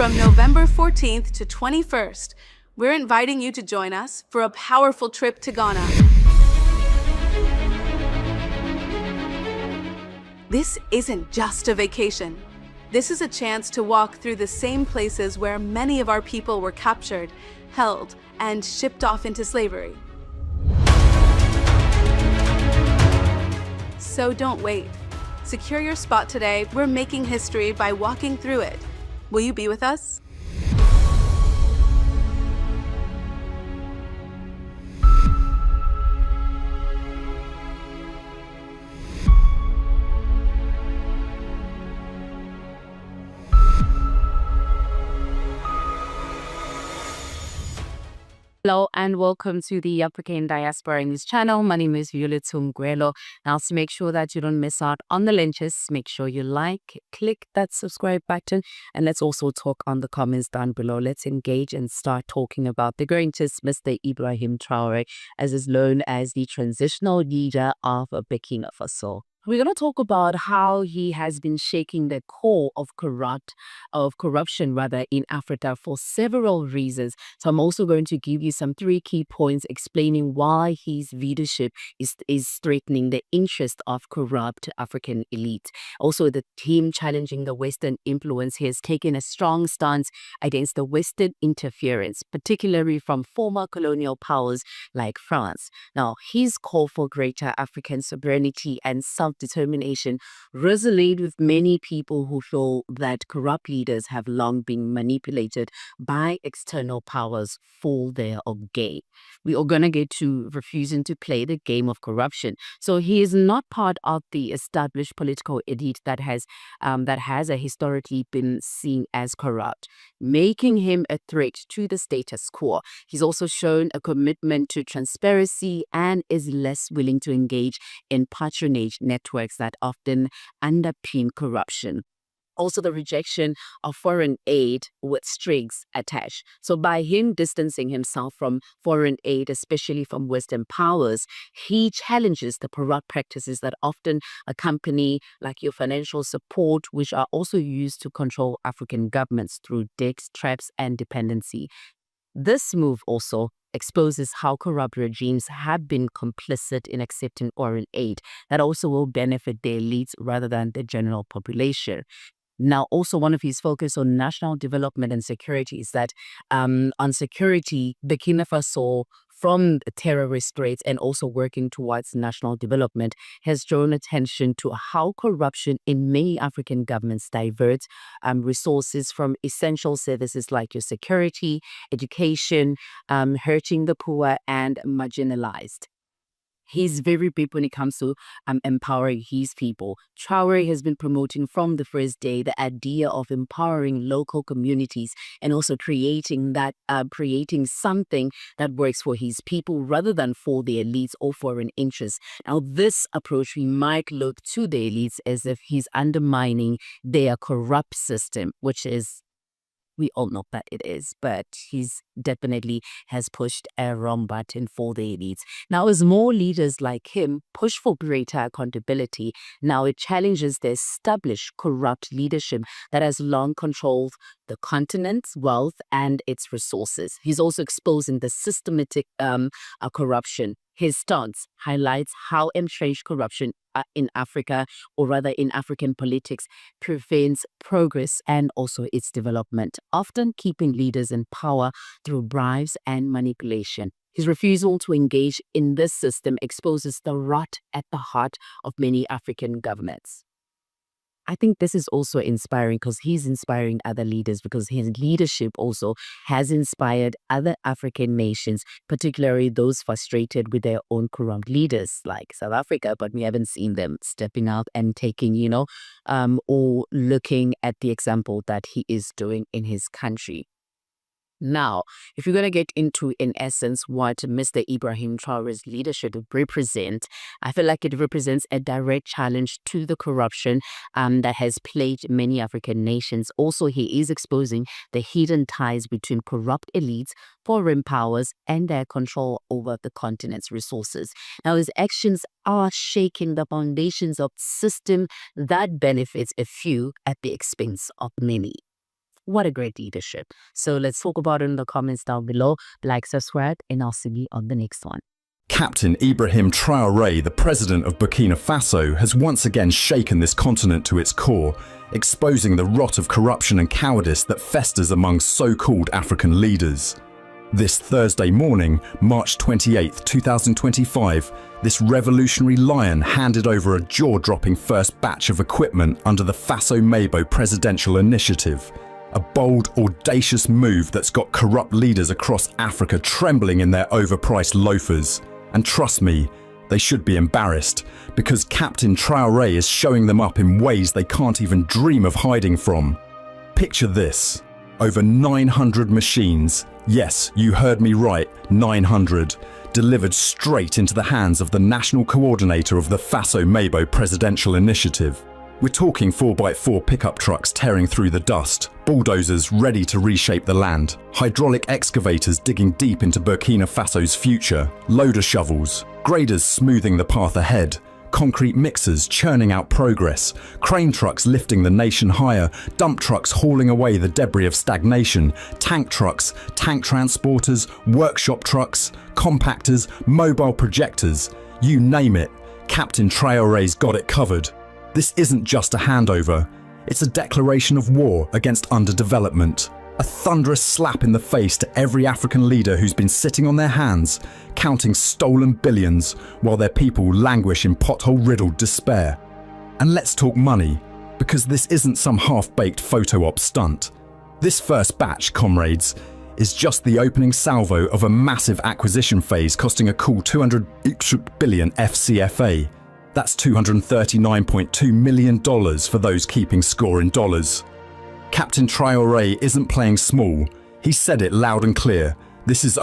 From November 14th to 21st, we're inviting you to join us for a powerful trip to Ghana. This isn't just a vacation. This is a chance to walk through the same places where many of our people were captured, held, and shipped off into slavery. So don't wait. Secure your spot today. We're making history by walking through it. Will you be with us? Hello and welcome to the African Diaspora News channel. My name is Vuyo Mgwelo. Now, to make sure that you don't miss out on the lunches, make sure you like, click that subscribe button, and let's also talk on the comments down below. Let's engage and start talking about the greatest Mr. Ibrahim Traoré, as is known as the transitional leader of Burkina Faso. We're going to talk about how he has been shaking the core of corruption in Africa for several reasons. So I'm also going to give you some 3 key points explaining why his leadership is threatening the interest of corrupt African elite. Also, the team challenging the Western influence. He has taken a strong stance against the Western interference, particularly from former colonial powers like France. Now, his call for greater African sovereignty and self-determination resonate with many people who feel that corrupt leaders have long been manipulated by external powers for their own gain. We are going to get to refusing to play the game of corruption. So he is not part of the established political elite that has historically been seen as corrupt, making him a threat to the status quo. He's also shown a commitment to transparency and is less willing to engage in patronage networks that often underpin corruption. Also, the rejection of foreign aid with strings attached. So by him distancing himself from foreign aid, especially from Western powers, he challenges the corrupt practices that often accompany like your financial support, which are also used to control African governments through debt traps and dependency. This move also exposes how corrupt regimes have been complicit in accepting foreign aid that also will benefit the elites rather than the general population. Now, also one of his focus on national development and security is that on security, Burkina Faso, from the terrorist threats and also working towards national development, has drawn attention to how corruption in many African governments diverts resources from essential services like your security, education, hurting the poor and marginalized. He's very big when it comes to empowering his people. Traoré has been promoting from the first day the idea of empowering local communities and also creating something that works for his people rather than for the elites or foreign interests. Now, this approach we might look to the elites as if he's undermining their corrupt system, which is, we all know that it is, but he's definitely has pushed a wrong button for the elites. Now, as more leaders like him push for greater accountability, now it challenges the established corrupt leadership that has long controlled the continent's wealth and its resources. He's also exposing the systematic corruption. His stance highlights how entrenched corruption in Africa, or rather in African politics, prevents progress and also its development, often keeping leaders in power through bribes and manipulation. His refusal to engage in this system exposes the rot at the heart of many African governments. I think this is also inspiring because he's inspiring other leaders, because his leadership also has inspired other African nations, particularly those frustrated with their own corrupt leaders like South Africa, but we haven't seen them stepping out and taking, or looking at the example that he is doing in his country. Now, if you're going to get into, in essence, what Mr. Ibrahim Traoré's leadership represents, I feel like it represents a direct challenge to the corruption that has plagued many African nations. Also, he is exposing the hidden ties between corrupt elites, foreign powers, and their control over the continent's resources. Now, his actions are shaking the foundations of system that benefits a few at the expense of many. What a great leadership. So let's talk about it in the comments down below. Like, subscribe, and I'll see you on the next one. Captain Ibrahim Traoré, the president of Burkina Faso, has once again shaken this continent to its core, exposing the rot of corruption and cowardice that festers among so-called African leaders. This Thursday morning, March 28, 2025, this revolutionary lion handed over a jaw-dropping first batch of equipment under the Faso-Mabo presidential initiative. A bold, audacious move that's got corrupt leaders across Africa trembling in their overpriced loafers. And trust me, they should be embarrassed, because Captain Traoré is showing them up in ways they can't even dream of hiding from. Picture this. Over 900 machines, yes, you heard me right, 900, delivered straight into the hands of the national coordinator of the Faso-Mabo presidential initiative. We're talking 4x4 pickup trucks tearing through the dust, bulldozers ready to reshape the land, hydraulic excavators digging deep into Burkina Faso's future, loader shovels, graders smoothing the path ahead, concrete mixers churning out progress, crane trucks lifting the nation higher, dump trucks hauling away the debris of stagnation, tank trucks, tank transporters, workshop trucks, compactors, mobile projectors, you name it, Captain Traoré's got it covered. This isn't just a handover, it's a declaration of war against underdevelopment. A thunderous slap in the face to every African leader who's been sitting on their hands, counting stolen billions while their people languish in pothole-riddled despair. And let's talk money, because this isn't some half-baked photo-op stunt. This first batch, comrades, is just the opening salvo of a massive acquisition phase costing a cool 200 billion FCFA. That's $239.2 million for those keeping score in dollars. Captain Traoré isn't playing small. He said it loud and clear. This is